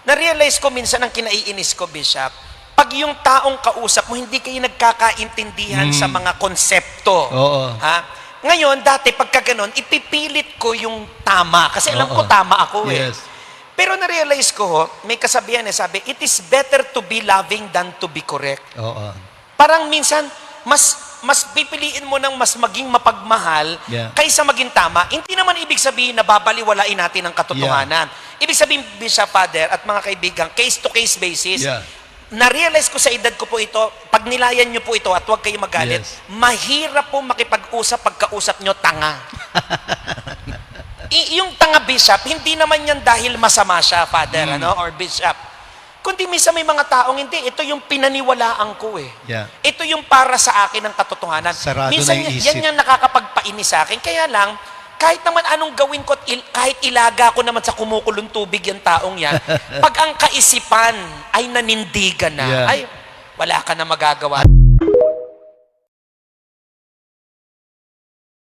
Na-realize ko minsan ang kinaiinis ko, Bishop, pag yung taong kausap mo, hindi kayo nagkakaintindihan sa mga konsepto. Oo. Ha? Ngayon, dati pagka ganon, ipipilit ko yung tama. Kasi alam ko tama ako eh. Yes. Pero na-realize ko, may kasabihan sabi, it is better to be loving than to be correct. Oo. Parang minsan, mas pipiliin mo ng mas maging mapagmahal kaysa maging tama. Hindi naman ibig sabihin na babaliwalain natin ang katotohanan. Ibig sabihin, Bishop, Father, at mga kaibigan, case-to-case basis. Na-realize ko sa edad ko po ito, pag nilayan nyo po ito at huwag kayo magalit, mahirap po makipag-usap pagkausap nyo tanga. Yung tanga, Bishop, hindi naman yan dahil masama siya, Father, or Bishop. Kundi minsan may mga taong hindi, ito yung pinaniwalaan ko eh. Ito yung para sa akin ang katotohanan. Sarado minsan na yung isip. yan yung nakakapagpainis sa akin. Kaya lang, kahit naman anong gawin ko, kahit ilaga ko naman sa kumukulong tubig yung taong yan, pag ang kaisipan ay nanindigan na, ay, wala ka na magagawa.